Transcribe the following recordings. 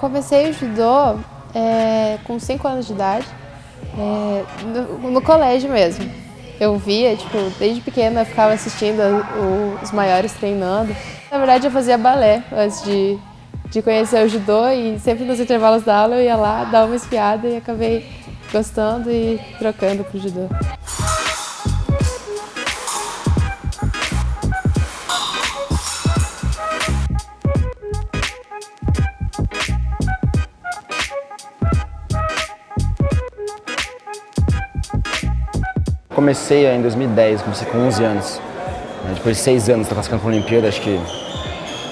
Comecei o judô com 5 anos de idade, no colégio mesmo. Eu via, desde pequena eu ficava assistindo os maiores treinando. Na verdade eu fazia balé antes de conhecer o judô e sempre nos intervalos da aula eu ia lá dar uma espiada e acabei gostando e trocando pro judô. Comecei em 2010, comecei com 11 anos. Depois de 6 anos, estou classificando para a Olimpíada, acho que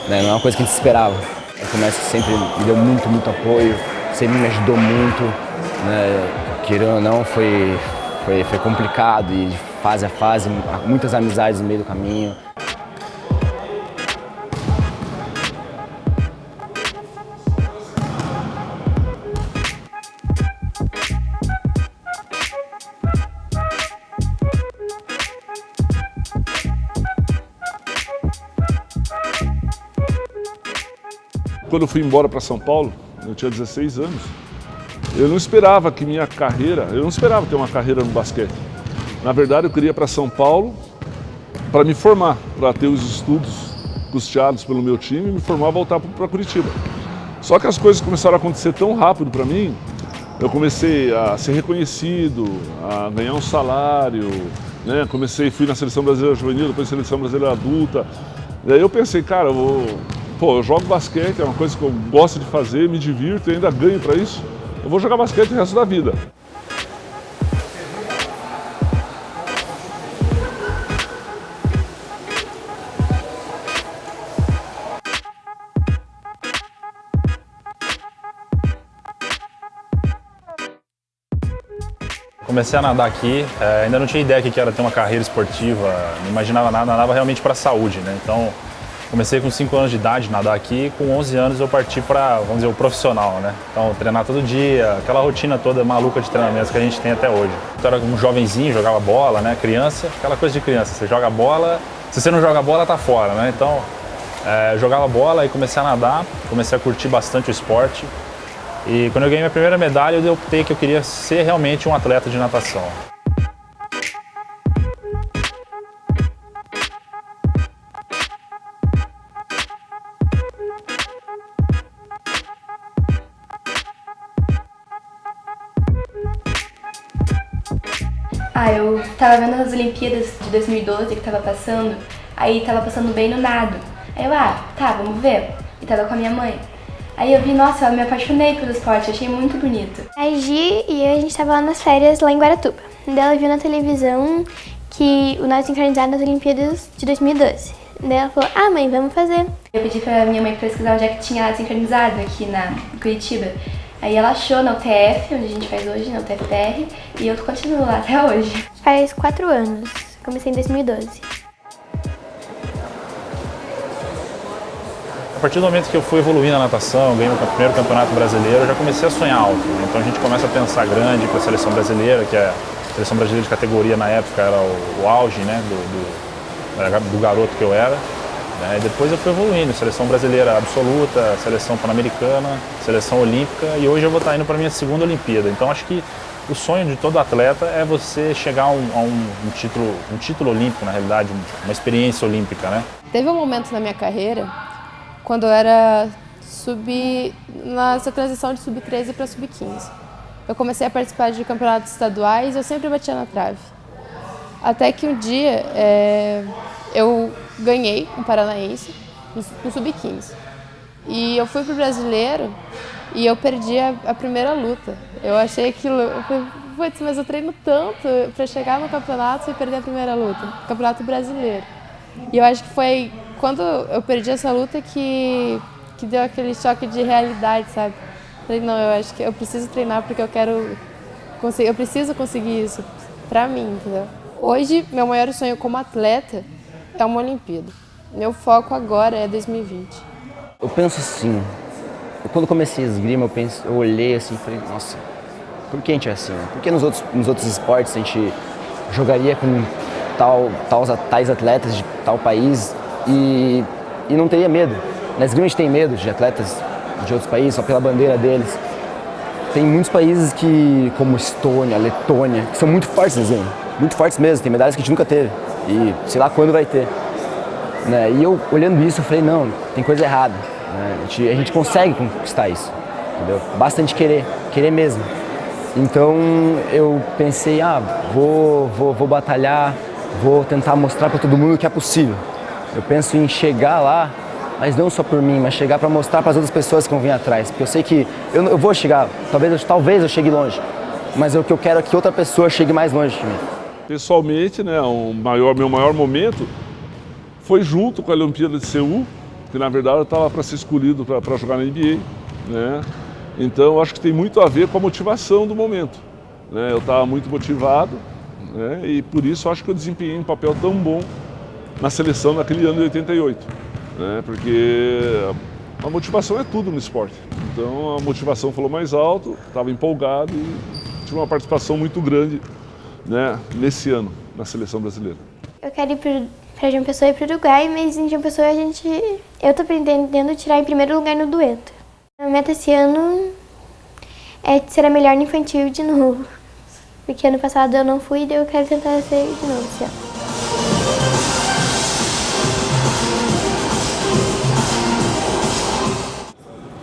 não é uma coisa que a gente esperava. A Comesc sempre me deu muito apoio, sempre me ajudou muito. Querendo ou não, foi complicado e de fase a fase, muitas amizades no meio do caminho. Quando eu fui embora para São Paulo, eu tinha 16 anos, eu não esperava que minha carreira, eu não esperava ter uma carreira no basquete. Na verdade, eu queria ir para São Paulo para me formar, para ter os estudos custeados pelo meu time e me formar e voltar para Curitiba. Só que as coisas começaram a acontecer tão rápido para mim, eu comecei a ser reconhecido, a ganhar um salário, fui na Seleção Brasileira Juvenil, depois Seleção Brasileira Adulta. E aí eu pensei, cara, eu jogo basquete, é uma coisa que eu gosto de fazer, me divirto e ainda ganho para isso. Eu vou jogar basquete o resto da vida. Comecei a nadar aqui, ainda não tinha ideia que era ter uma carreira esportiva, não imaginava nada, nadava realmente para a saúde, né? Então, comecei com 5 anos de idade a nadar aqui, com 11 anos eu parti para, vamos dizer, o profissional, né? Então, treinar todo dia, aquela rotina toda maluca de treinamentos que a gente tem até hoje. Eu era um jovenzinho, jogava bola, né? Criança, aquela coisa de criança, você joga bola, se você não joga bola, tá fora, né? Então, eu jogava bola e comecei a nadar, comecei a curtir bastante o esporte. E quando eu ganhei minha primeira medalha, eu optei que eu queria ser realmente um atleta de natação. Eu tava vendo as Olimpíadas de 2012 que tava passando, aí tava passando bem no nado. Aí eu, tá, vamos ver. E tava com a minha mãe. Aí eu vi, nossa, eu me apaixonei pelo esporte, achei muito bonito. A Gi e eu, a gente tava lá nas férias, lá em Guaratuba. Daí ela viu na televisão que o nado sincronizado nas Olimpíadas de 2012. Daí ela falou, mãe, vamos fazer. Eu pedi pra minha mãe pesquisar onde é que tinha nado sincronizado aqui na Curitiba. Aí ela achou na UTF, onde a gente faz hoje, na UTF-PR, e eu continuo lá até hoje. Faz 4 anos, comecei em 2012. A partir do momento que eu fui evoluindo na natação, ganhei o primeiro campeonato brasileiro, eu já comecei a sonhar alto. Então a gente começa a pensar grande com a seleção brasileira, que a seleção brasileira de categoria na época era o auge, né, do garoto que eu era. E depois eu fui evoluindo, seleção brasileira absoluta, seleção pan-americana, seleção olímpica e hoje eu vou estar indo para a minha segunda Olimpíada. Então acho que o sonho de todo atleta é você chegar a um título olímpico, na realidade, uma experiência olímpica, né? Teve um momento na minha carreira, quando eu era nessa transição de sub-13 para sub-15. Eu comecei a participar de campeonatos estaduais e eu sempre batia na trave. Até que um dia eu ganhei um paranaense no sub-15. E eu fui pro brasileiro e eu perdi a primeira luta. Eu achei aquilo, putz, mas eu treino tanto para chegar no campeonato e perder a primeira luta, campeonato brasileiro. E eu acho que foi quando eu perdi essa luta que deu aquele choque de realidade, sabe? Falei, não, eu acho que eu preciso treinar porque eu preciso conseguir isso pra mim, entendeu? Hoje, meu maior sonho como atleta é uma Olimpíada. Meu foco agora é 2020. Eu penso assim, quando comecei a esgrima, eu olhei assim e falei, nossa, por que a gente é assim? Por que nos outros esportes a gente jogaria com tais atletas de tal país e não teria medo? Na esgrima a gente tem medo de atletas de outros países, só pela bandeira deles. Tem muitos países como Estônia, Letônia, que são muito fortes no desenho, muito fortes mesmo, tem medalhas que a gente nunca teve e sei lá quando vai ter. Né? E eu, olhando isso, eu falei, não, tem coisa errada, né? A gente consegue conquistar isso, entendeu? Basta a gente querer mesmo. Então eu pensei, vou batalhar, vou tentar mostrar para todo mundo que é possível. Eu penso em chegar lá, mas não só por mim, mas chegar para mostrar para as outras pessoas que vão vir atrás. Porque eu sei que eu vou chegar, talvez eu chegue longe, mas o que eu quero é que outra pessoa chegue mais longe de mim. Pessoalmente, né, meu maior momento foi junto com a Olimpíada de Seul, que na verdade eu estava para ser escolhido para jogar na NBA, né? Então eu acho que tem muito a ver com a motivação do momento, né? Eu estava muito motivado, né? E por isso eu acho que eu desempenhei um papel tão bom na seleção naquele ano de 88, né? Porque a motivação é tudo no esporte. Então a motivação falou mais alto, estava empolgado e tive uma participação muito grande, né, nesse ano na seleção brasileira. Eu quero ir para João Pessoa e para o Uruguai, mas em João Pessoa eu estou pretendendo tirar em primeiro lugar no dueto. A meta esse ano é ser a melhor no infantil de novo, porque ano passado eu não fui e eu quero tentar ser de novo esse ano.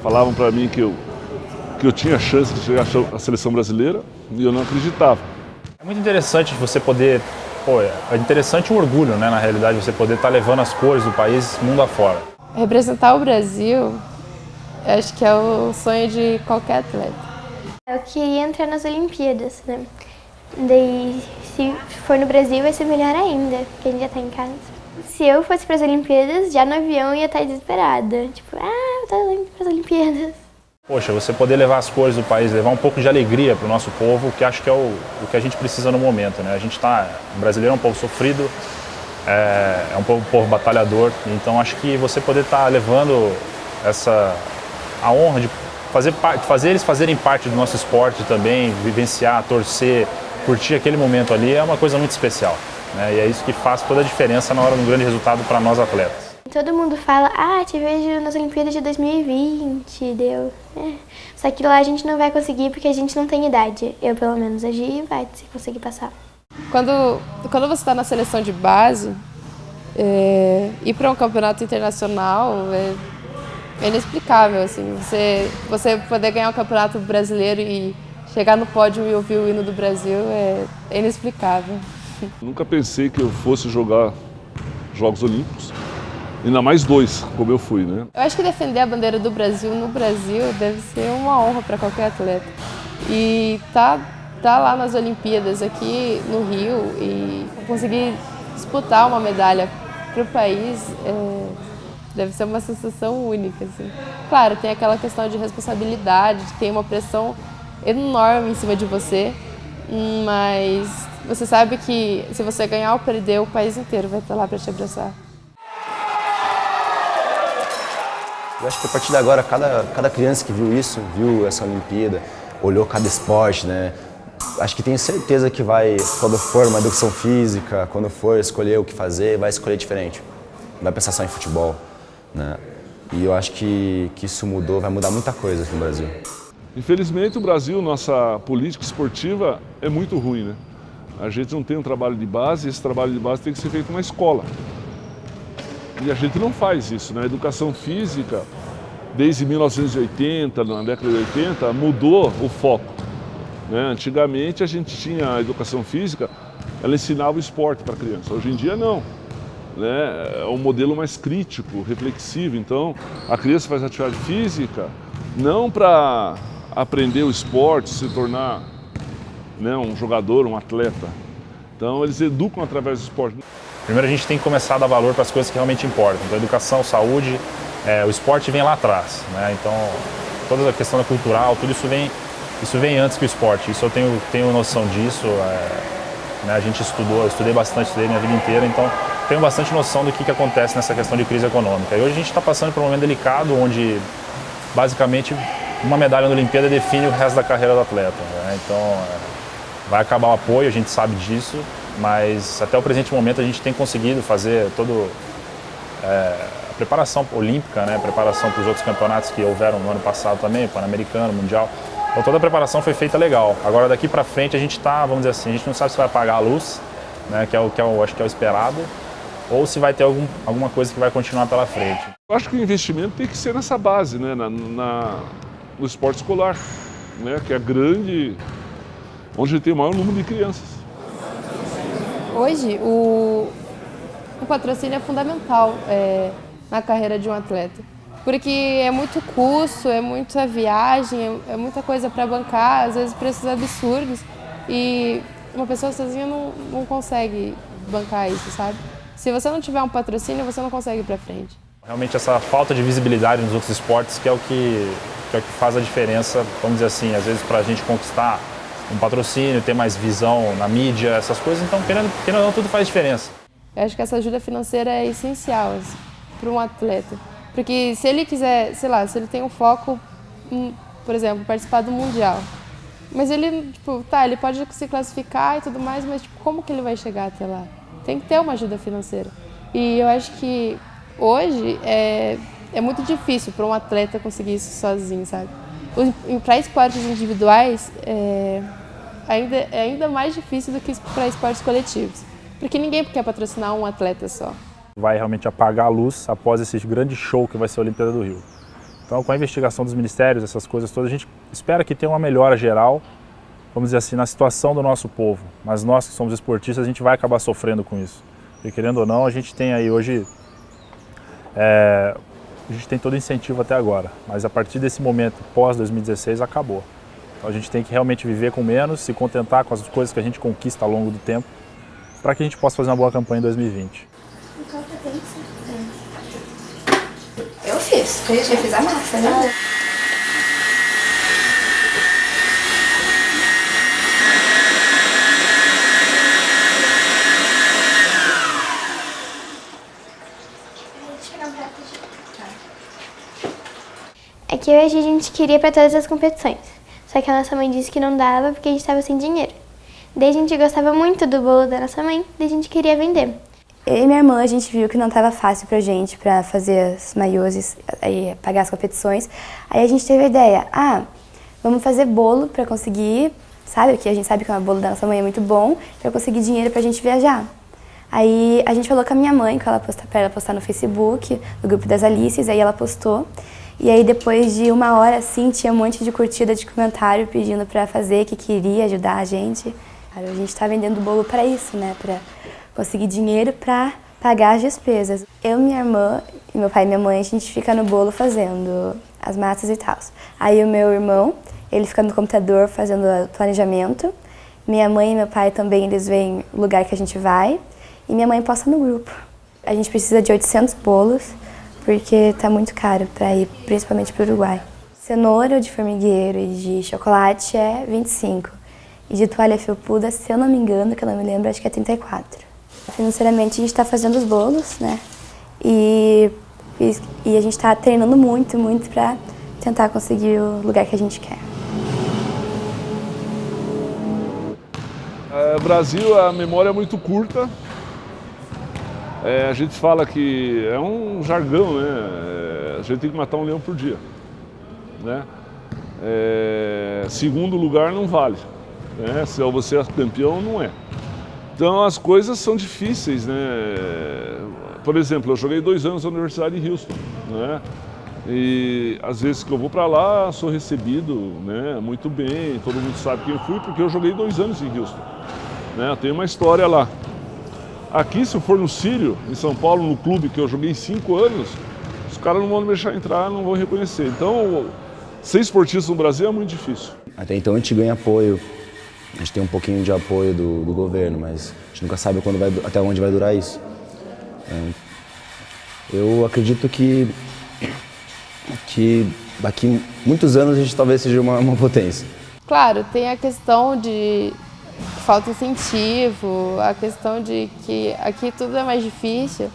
Falavam para mim que eu tinha chance de chegar à seleção brasileira e eu não acreditava. É muito interessante você poder, é interessante um orgulho, né, na realidade, você poder estar levando as cores do país mundo afora. Representar o Brasil, acho que é o sonho de qualquer atleta. Eu queria entrar nas Olimpíadas, né? Daí, se for no Brasil, vai ser melhor ainda, porque a gente já tá em casa. Se eu fosse para as Olimpíadas, já no avião eu ia estar desesperada. Tipo, eu tô indo para as Olimpíadas. Poxa, você poder levar as cores do país, levar um pouco de alegria para o nosso povo, que acho que é o que a gente precisa no momento, né? O brasileiro é um povo sofrido, é um povo batalhador, então acho que você poder estar levando a honra de fazer eles fazerem parte do nosso esporte também, vivenciar, torcer, curtir aquele momento ali é uma coisa muito especial, né? E é isso que faz toda a diferença na hora do grande resultado para nós atletas. Todo mundo fala, te vejo nas Olimpíadas de 2020, deu. Só que lá a gente não vai conseguir porque a gente não tem idade. Eu, pelo menos, a Gi vai se conseguir passar. Quando você está na seleção de base, ir para um campeonato internacional é inexplicável, assim. Você poder ganhar um campeonato brasileiro e chegar no pódio e ouvir o hino do Brasil é inexplicável. Nunca pensei que eu fosse jogar Jogos Olímpicos. Ainda mais 2, como eu fui, né? Eu acho que defender a bandeira do Brasil no Brasil deve ser uma honra para qualquer atleta. E tá lá nas Olimpíadas aqui no Rio e conseguir disputar uma medalha para o país deve ser uma sensação única, assim. Claro, tem aquela questão de responsabilidade, tem uma pressão enorme em cima de você, mas você sabe que se você ganhar ou perder, o país inteiro vai estar lá para te abraçar. Eu acho que a partir de agora, cada criança que viu isso, viu essa Olimpíada, olhou cada esporte, né? Acho que tenho certeza que quando for uma educação física, quando for escolher o que fazer, vai escolher diferente. Não vai pensar só em futebol, né? E eu acho que isso vai mudar muita coisa aqui no Brasil. Infelizmente, o Brasil, nossa política esportiva é muito ruim, né? A gente não tem um trabalho de base, e esse trabalho de base tem que ser feito na escola. E a gente não faz isso, né? A educação física, desde 1980, na década de 80, mudou o foco, né? Antigamente a gente tinha a educação física, ela ensinava o esporte para a criança. Hoje em dia não, né? É um modelo mais crítico, reflexivo. Então a criança faz atividade física não para aprender o esporte, se tornar, né, um jogador, um atleta. Então eles educam através do esporte. Primeiro a gente tem que começar a dar valor para as coisas que realmente importam. Então, educação, saúde, o esporte vem lá atrás, né? Então, toda a questão da cultural, tudo isso vem antes que o esporte. Isso eu tenho noção disso. Né? A gente eu estudei bastante, estudei minha vida inteira, então tenho bastante noção do que acontece nessa questão de crise econômica. E hoje a gente está passando por um momento delicado, onde basicamente uma medalha na Olimpíada define o resto da carreira do atleta, né? Então, vai acabar o apoio, a gente sabe disso. Mas até o presente momento a gente tem conseguido fazer a preparação olímpica, né, a preparação para os outros campeonatos que houveram no ano passado também, Pan-Americano, Mundial. Então toda a preparação foi feita legal. Agora daqui para frente a gente está, vamos dizer assim, a gente não sabe se vai apagar a luz, né, acho que é o esperado, ou se vai ter alguma coisa que vai continuar pela frente. Eu acho que o investimento tem que ser nessa base, né, no esporte escolar, né, que é grande, onde tem o maior número de crianças. Hoje, o patrocínio é fundamental na carreira de um atleta, porque é muito custo, é muita viagem, é muita coisa para bancar, às vezes preços absurdos, e uma pessoa sozinha não consegue bancar isso, sabe? Se você não tiver um patrocínio, você não consegue ir para frente. Realmente essa falta de visibilidade nos outros esportes que é o que faz a diferença, vamos dizer assim, às vezes para a gente conquistar um patrocínio, ter mais visão na mídia, essas coisas, então querendo ou não, tudo faz diferença. Eu acho que essa ajuda financeira é essencial assim, para um atleta, porque se ele quiser, sei lá, se ele tem um foco, por exemplo, participar do Mundial, mas ele, ele pode se classificar e tudo mais, mas como que ele vai chegar até lá? Tem que ter uma ajuda financeira. E eu acho que hoje é muito difícil para um atleta conseguir isso sozinho, sabe? Para esportes individuais é ainda mais difícil do que para esportes coletivos, porque ninguém quer patrocinar um atleta só. Vai realmente apagar a luz após esse grande show que vai ser a Olimpíada do Rio. Então, com a investigação dos ministérios, essas coisas todas, a gente espera que tenha uma melhora geral, vamos dizer assim, na situação do nosso povo. Mas nós que somos esportistas, a gente vai acabar sofrendo com isso. E querendo ou não, a gente tem aí hoje, a gente tem todo o incentivo até agora. Mas a partir desse momento, pós-2016, acabou. Então a gente tem que realmente viver com menos, se contentar com as coisas que a gente conquista ao longo do tempo, para que a gente possa fazer uma boa campanha em 2020. Eu fiz a massa, né? É que hoje a gente queria ir para todas as competições, só que a nossa mãe disse que não dava porque a gente estava sem dinheiro. Daí a gente gostava muito do bolo da nossa mãe, daí a gente queria vender. Eu e minha irmã, a gente viu que não estava fácil pra gente, pra fazer as maiôs e pagar as competições. Aí a gente teve a ideia, vamos fazer bolo pra conseguir, sabe? Porque a gente sabe que o bolo da nossa mãe é muito bom, pra conseguir dinheiro pra gente viajar. Aí a gente falou com a minha mãe, pra ela postar no Facebook, no grupo das Alices, aí ela postou. E aí depois de 1 hora, assim, tinha um monte de curtida, de comentário pedindo pra fazer, que queria ajudar a gente. A gente tá vendendo bolo pra isso, né? Pra conseguir dinheiro para pagar as despesas. Eu, minha irmã, e meu pai e minha mãe, a gente fica no bolo fazendo as massas e tal. Aí o meu irmão, ele fica no computador fazendo o planejamento. Minha mãe e meu pai também, eles veem o lugar que a gente vai. E minha mãe posta no grupo. A gente precisa de 800 bolos, porque tá muito caro para ir, principalmente para o Uruguai. Cenoura de formigueiro e de chocolate é 25. E de toalha felpuda, se eu não me engano, que eu não me lembro, acho que é 34. Financeiramente a gente está fazendo os bolos, né? E a gente está treinando muito, muito para tentar conseguir o lugar que a gente quer. Brasil, a memória é muito curta. A gente fala que é um jargão, né? A gente tem que matar um leão por dia, né? Segundo lugar não vale, né? Se você é campeão, não é. Então as coisas são difíceis, né? Por exemplo, eu joguei 2 anos na Universidade de Houston, né? E às vezes que eu vou para lá, sou recebido, né, muito bem, todo mundo sabe quem eu fui, porque eu joguei 2 anos em Houston, né? Eu tenho uma história lá. Aqui, se eu for no Sírio, em São Paulo, no clube que eu joguei 5 anos, os caras não vão me deixar entrar, não vão reconhecer. Então, ser esportista no Brasil é muito difícil. Até então a gente ganha apoio. A gente tem um pouquinho de apoio do governo, mas a gente nunca sabe até onde vai durar isso. Eu acredito que daqui muitos anos a gente talvez seja uma potência. Claro, tem a questão de falta de incentivo, a questão de que aqui tudo é mais difícil,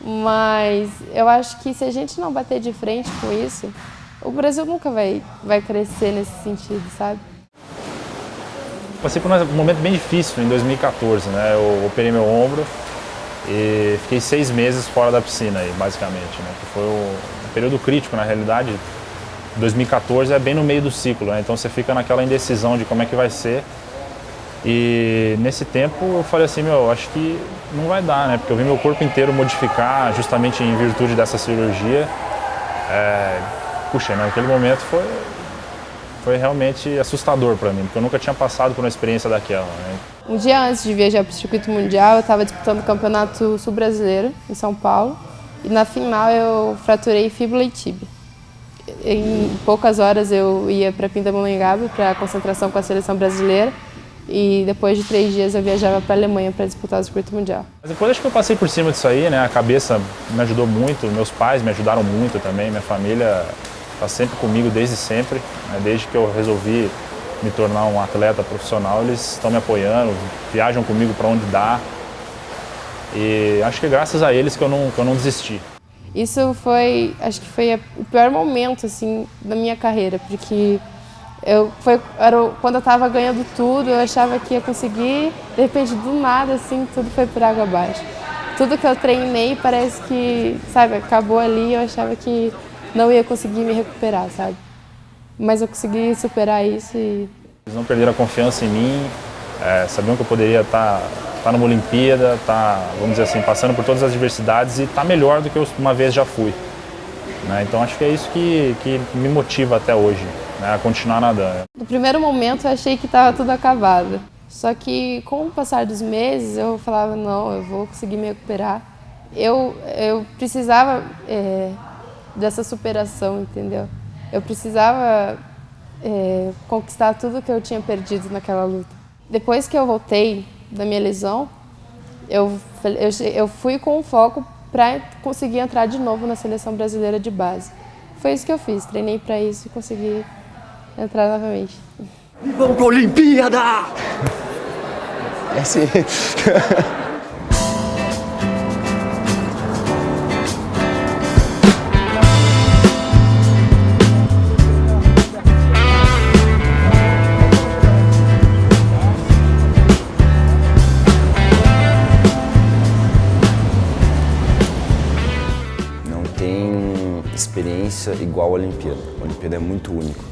mas eu acho que se a gente não bater de frente com isso, o Brasil nunca vai crescer nesse sentido, sabe? Passei por um momento bem difícil em 2014, né? Eu operei meu ombro e fiquei 6 meses fora da piscina, aí, basicamente, né? Que foi um período crítico, na realidade. 2014 é bem no meio do ciclo, né? Então você fica naquela indecisão de como é que vai ser. E nesse tempo eu falei assim, meu, acho que não vai dar, né? Porque eu vi meu corpo inteiro modificar justamente em virtude dessa cirurgia. Puxa, naquele momento foi realmente assustador para mim, porque eu nunca tinha passado por uma experiência daquela, né? Um dia antes de viajar para o circuito mundial, eu estava disputando o campeonato sul-brasileiro em São Paulo e na final eu fraturei fíbula e tíbia. Em poucas horas eu ia para Pindamonhangaba para a concentração com a seleção brasileira e depois de 3 dias eu viajava para a Alemanha para disputar o circuito mundial. Mas depois acho que eu passei por cima disso aí, né? A cabeça me ajudou muito, meus pais me ajudaram muito também, minha família está sempre comigo desde sempre, né? Desde que eu resolvi me tornar um atleta profissional, eles estão me apoiando, viajam comigo para onde dá e acho que é graças a eles que eu não desisti. Isso foi, acho que foi o pior momento assim da minha carreira, porque quando eu estava ganhando tudo, eu achava que ia conseguir, de repente do nada assim tudo foi por água abaixo. Tudo que eu treinei parece que, sabe, acabou ali, eu achava que não ia conseguir me recuperar, sabe? Mas eu consegui superar isso e... Eles não perderam a confiança em mim, sabiam que eu poderia estar numa Olimpíada, vamos dizer assim, passando por todas as adversidades e estar melhor do que eu uma vez já fui, né? Então acho que é isso que me motiva até hoje, né, a continuar nadando. No primeiro momento eu achei que estava tudo acabado, só que com o passar dos meses eu falava, não, eu vou conseguir me recuperar. Eu precisava dessa superação, entendeu? Eu precisava conquistar tudo que eu tinha perdido naquela luta. Depois que eu voltei da minha lesão, eu fui com foco para conseguir entrar de novo na seleção brasileira de base. Foi isso que eu fiz, treinei para isso e consegui entrar novamente. Vamos para a Olimpíada! É sim. Experiência igual a Olimpíada. A Olimpíada é muito único,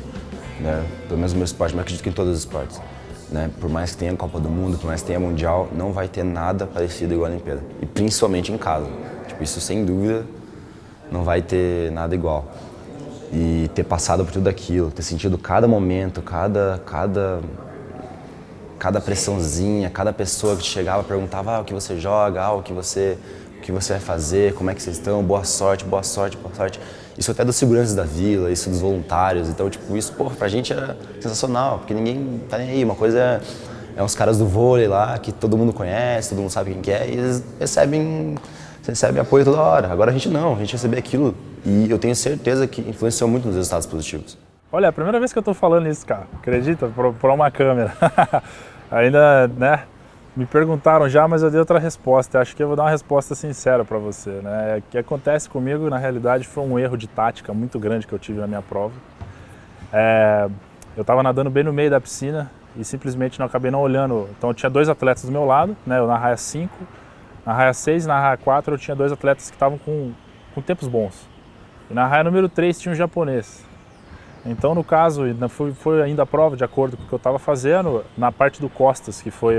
né? Pelo menos no meu esporte, mas acredito que em todos os esportes, né? Por mais que tenha Copa do Mundo, por mais que tenha Mundial, não vai ter nada parecido igual a Olimpíada. E principalmente em casa. Tipo, isso sem dúvida não vai ter nada igual. E ter passado por tudo aquilo, ter sentido cada momento, cada pressãozinha, cada pessoa que te chegava perguntava o que você joga, o que você vai fazer, como é que vocês estão, boa sorte, boa sorte, boa sorte. Isso até dos seguranças da vila, isso dos voluntários, então tipo, isso, porra, pra gente era sensacional, porque ninguém tá nem aí. Uma coisa é uns caras do vôlei lá, que todo mundo conhece, todo mundo sabe quem que é, e eles recebem apoio toda hora. Agora a gente não, a gente recebe aquilo, e eu tenho certeza que influenciou muito nos resultados positivos. Olha, é a primeira vez que eu tô falando isso, cara, acredita? Pra uma câmera. Ainda, né? Me perguntaram já, mas eu dei outra resposta. Acho que eu vou dar uma resposta sincera para você, né? O que acontece comigo, na realidade, foi um erro de tática muito grande que eu tive na minha prova. Eu estava nadando bem no meio da piscina e simplesmente não acabei não olhando. Então eu tinha 2 atletas do meu lado, né? Eu na raia 5, na raia 6 e na raia 4 eu tinha 2 atletas que estavam com tempos bons. E na raia número 3 tinha um japonês. Então, no caso, foi ainda a prova de acordo com o que eu estava fazendo, na parte do costas, que foi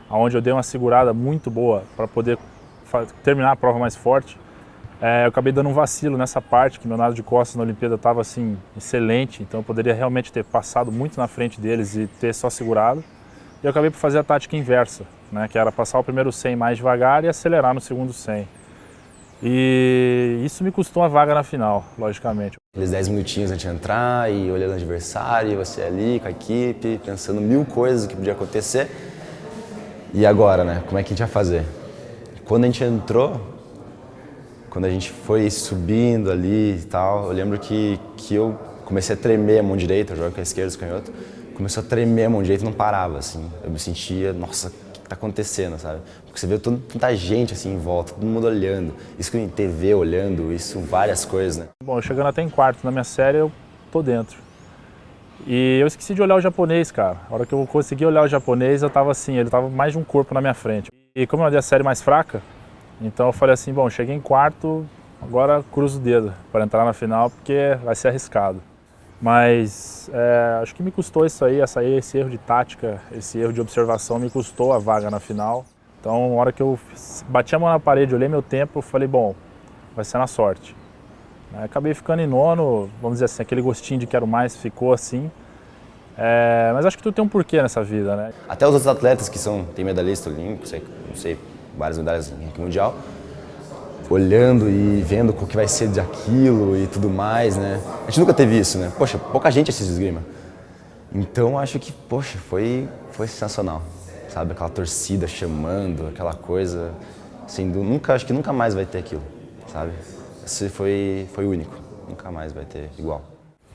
onde eu dei uma segurada muito boa para poder terminar a prova mais forte. Eu acabei dando um vacilo nessa parte, que meu nado de costas na Olimpíada estava assim, excelente, então eu poderia realmente ter passado muito na frente deles e ter só segurado. E eu acabei por fazer a tática inversa, né, que era passar o primeiro 100 mais devagar e acelerar no segundo 100. E isso me custou uma vaga na final, logicamente. Aqueles 10 minutinhos antes de entrar e olhando o adversário, e você ali com a equipe, pensando 1000 coisas que podia acontecer. E agora, né? Como é que a gente ia fazer? Quando a gente entrou, quando a gente foi subindo ali e tal, eu lembro que eu comecei a tremer a mão direita, eu jogo com a esquerda, os canhoto, começou a tremer a mão direita e não parava, assim. Eu me sentia, nossa, o que tá acontecendo, sabe? Porque você vê tanta gente assim em volta, todo mundo olhando, isso em TV olhando, isso várias coisas, né? Bom, chegando até em quarto na minha série, eu tô dentro. E eu esqueci de olhar o japonês, cara. A hora que eu consegui olhar o japonês, eu tava assim, ele tava mais de um corpo na minha frente. E como eu dei a série mais fraca, Então eu falei assim, bom, cheguei em quarto, agora cruzo o dedo para entrar na final, porque vai ser arriscado. Mas acho que me custou isso aí, esse erro de tática, esse erro de observação me custou a vaga na final. Então, na hora que eu bati a mão na parede, olhei meu tempo, falei, bom, vai ser na sorte. Acabei ficando em nono, vamos dizer assim, aquele gostinho de quero mais ficou assim. Mas acho que tudo tem um porquê nessa vida, né? Até os outros atletas que tem medalhista olímpico, não sei, várias medalhas em ranking mundial, olhando e vendo o que vai ser daquilo e tudo mais, né? A gente nunca teve isso, né? Poxa, pouca gente assiste esgrima. Então acho que, poxa, foi sensacional, sabe? Aquela torcida chamando, aquela coisa, assim, acho que nunca mais vai ter aquilo, sabe? Esse foi único, nunca mais vai ter igual.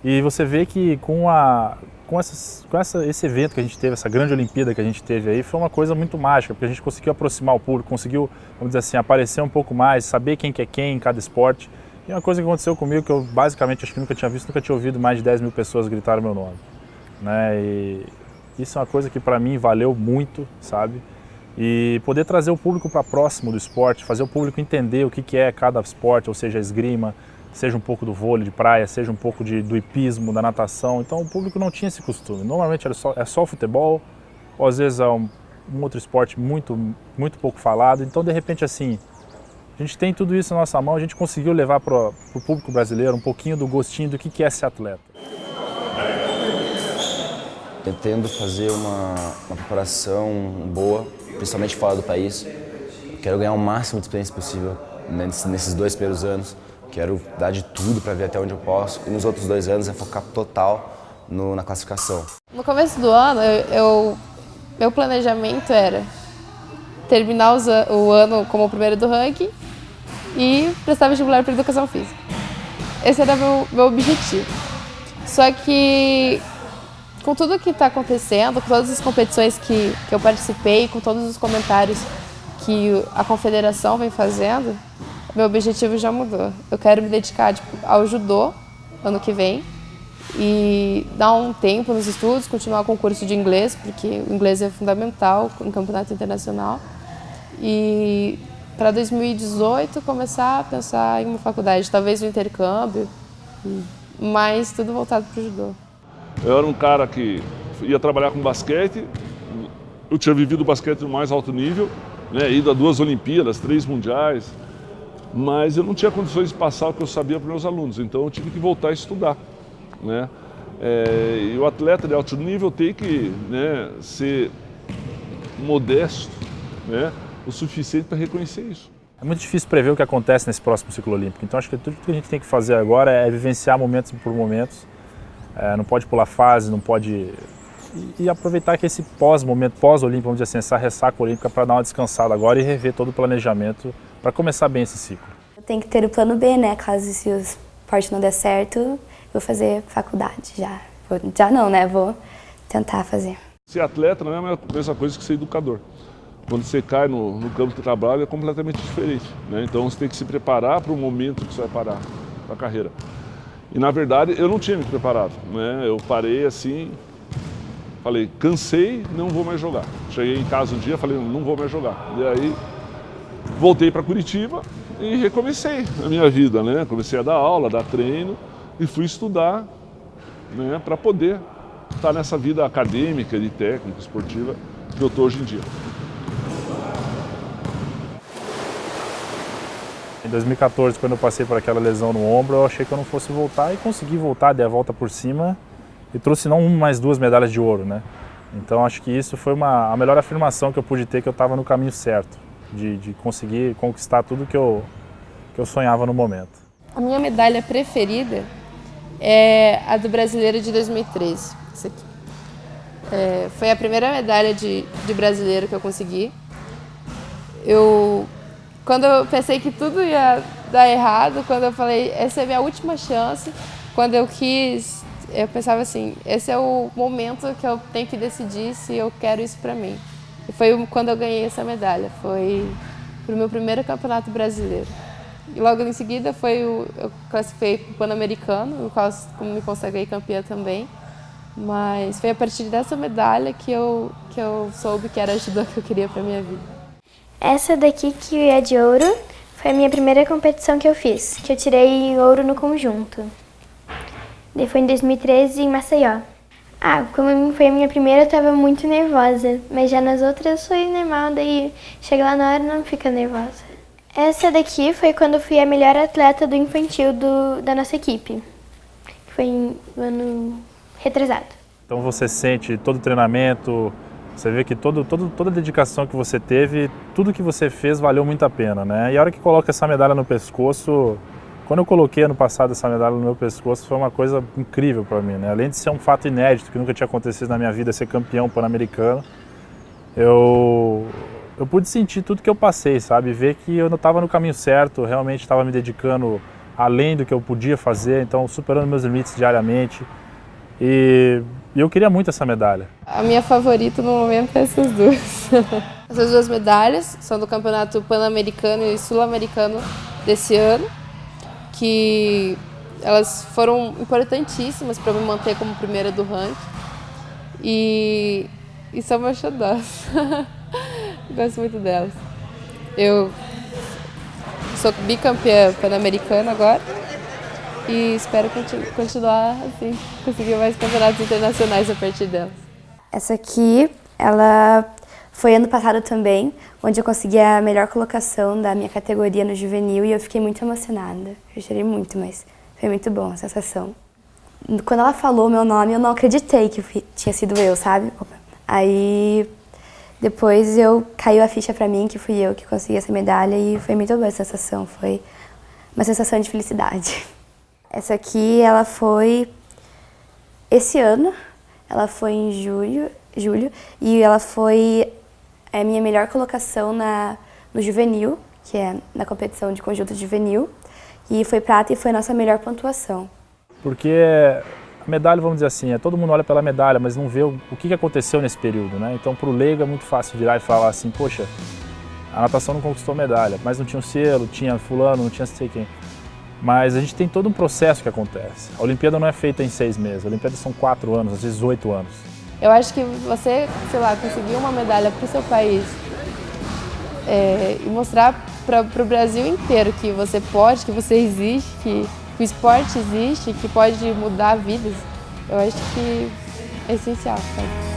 E você vê que com esse evento que a gente teve, essa grande Olimpíada que a gente teve aí, foi uma coisa muito mágica, porque a gente conseguiu aproximar o público, conseguiu, vamos dizer assim, aparecer um pouco mais, saber quem que é quem em cada esporte. E uma coisa que aconteceu comigo que eu basicamente acho que nunca tinha visto, nunca tinha ouvido mais de 10 mil pessoas gritarem meu nome, né? E isso é uma coisa que para mim valeu muito, sabe? E poder trazer o público para próximo do esporte, fazer o público entender o que é cada esporte, ou seja, a esgrima, seja um pouco do vôlei de praia, seja um pouco do hipismo, da natação. Então o público não tinha esse costume. Normalmente é só o futebol, ou às vezes é um outro esporte muito pouco falado. Então, de repente, assim, a gente tem tudo isso na nossa mão, a gente conseguiu levar para o público brasileiro um pouquinho do gostinho do que é ser atleta. Pretendo fazer uma preparação boa, principalmente fora do país. Quero ganhar o máximo de experiência possível nesses 2 primeiros anos. Quero dar de tudo para ver até onde eu posso. E nos outros 2 anos é focar total na classificação. No começo do ano, meu planejamento era terminar o ano como o primeiro do ranking e prestar vestibular para educação física. Esse era meu objetivo. Só que com tudo que está acontecendo, com todas as competições que eu participei, com todos os comentários que a confederação vem fazendo, meu objetivo já mudou. Eu quero me dedicar ao judô ano que vem e dar um tempo nos estudos, continuar com o curso de inglês, porque o inglês é fundamental em campeonato internacional. E para 2018 começar a pensar em uma faculdade, talvez um intercâmbio, mas tudo voltado para o judô. Eu era um cara que ia trabalhar com basquete, eu tinha vivido o basquete no mais alto nível, né, ido a 2 Olimpíadas, 3 mundiais, mas eu não tinha condições de passar o que eu sabia para meus alunos, então eu tive que voltar a estudar, né? E o atleta de alto nível tem que, né, ser modesto, né, o suficiente para reconhecer isso. É muito difícil prever o que acontece nesse próximo ciclo olímpico, então acho que tudo que a gente tem que fazer agora é vivenciar momentos por momentos, não pode pular fase, não pode... E aproveitar que esse pós-momento, pós-olímpico, vamos dizer assim, essa ressaca olímpica para dar uma descansada agora e rever todo o planejamento para começar bem esse ciclo. Eu tenho que ter o plano B, né? Caso se o esporte não der certo, vou fazer faculdade já. Já não, né? Vou tentar fazer. Ser atleta não é a mesma coisa que ser educador. Quando você cai no campo de trabalho é completamente diferente, né? Então você tem que se preparar para o momento que você vai parar a carreira. E na verdade eu não tinha me preparado, né? Eu parei assim, falei, cansei, não vou mais jogar. Cheguei em casa um dia, falei, não vou mais jogar. E aí voltei para Curitiba e recomecei a minha vida, né? Comecei a dar aula, dar treino e fui estudar, né, para poder estar nessa vida acadêmica, de técnica, esportiva que eu estou hoje em dia. Em 2014, quando eu passei por aquela lesão no ombro, eu achei que eu não fosse voltar e consegui voltar, dei a volta por cima e trouxe não uma, mas 2 medalhas de ouro, né? Então acho que isso foi a melhor afirmação que eu pude ter, que eu estava no caminho certo, de conseguir conquistar tudo que eu sonhava no momento. A minha medalha preferida é a do brasileiro de 2013, isso aqui. Foi a primeira medalha de brasileiro que eu consegui. Quando eu pensei que tudo ia dar errado, quando eu falei, essa é a minha última chance, quando eu pensava assim, esse é o momento que eu tenho que decidir se eu quero isso pra mim. E foi quando eu ganhei essa medalha, foi pro meu primeiro campeonato brasileiro. E logo em seguida eu classifiquei para o Pan-Americano, no qual me consagrei campeã também. Mas foi a partir dessa medalha que eu soube que era a judô que eu queria para minha vida. Essa daqui, que é de ouro, foi a minha primeira competição que eu fiz, que eu tirei ouro no conjunto. Daí foi em 2013 em Maceió. Como foi a minha primeira, eu tava muito nervosa, mas já nas outras foi normal, daí chega lá na hora e não fica nervosa. Essa daqui foi quando eu fui a melhor atleta do infantil da nossa equipe, que foi no ano retrasado. Então você sente todo o treinamento, você vê que toda a dedicação que você teve, tudo que você fez valeu muito a pena, né? E a hora que coloca essa medalha no pescoço, quando eu coloquei ano passado essa medalha no meu pescoço, foi uma coisa incrível para mim, né? Além de ser um fato inédito, que nunca tinha acontecido na minha vida, ser campeão pan-americano, eu pude sentir tudo que eu passei, sabe? Ver que eu não estava no caminho certo, realmente estava me dedicando além do que eu podia fazer, então superando meus limites diariamente. E eu queria muito essa medalha. A minha favorita no momento é essas duas. Essas duas medalhas são do Campeonato Pan-Americano e Sul-Americano desse ano, que elas foram importantíssimas para me manter como primeira do ranking. E são meus xodós. Gosto muito delas. Eu sou bicampeã pan-americana agora e espero continuar assim, conseguir mais campeonatos internacionais a partir delas. Essa aqui, ela foi ano passado também, onde eu consegui a melhor colocação da minha categoria no juvenil e eu fiquei muito emocionada. Eu chorei muito, mas foi muito bom a sensação. Quando ela falou meu nome, eu não acreditei que tinha sido eu, sabe? Aí depois caiu a ficha pra mim que fui eu que consegui essa medalha e foi muito boa a sensação, foi uma sensação de felicidade. Essa aqui, ela foi esse ano, ela foi em julho e ela foi a minha melhor colocação no juvenil, que é na competição de conjunto juvenil, e foi prata e foi a nossa melhor pontuação. Porque a medalha, vamos dizer assim, todo mundo olha pela medalha, mas não vê o que aconteceu nesse período, né? Então, para o leigo é muito fácil virar e falar assim, poxa, a natação não conquistou medalha, mas não tinha um selo, tinha fulano, não tinha sei quem. Mas a gente tem todo um processo que acontece. A Olimpíada não é feita em 6 meses, a Olimpíada são 4 anos, às vezes 8 anos. Eu acho que você, sei lá, conseguir uma medalha para o seu país e mostrar para o Brasil inteiro que você pode, que você existe, que o esporte existe, que pode mudar vidas, eu acho que é essencial, sabe?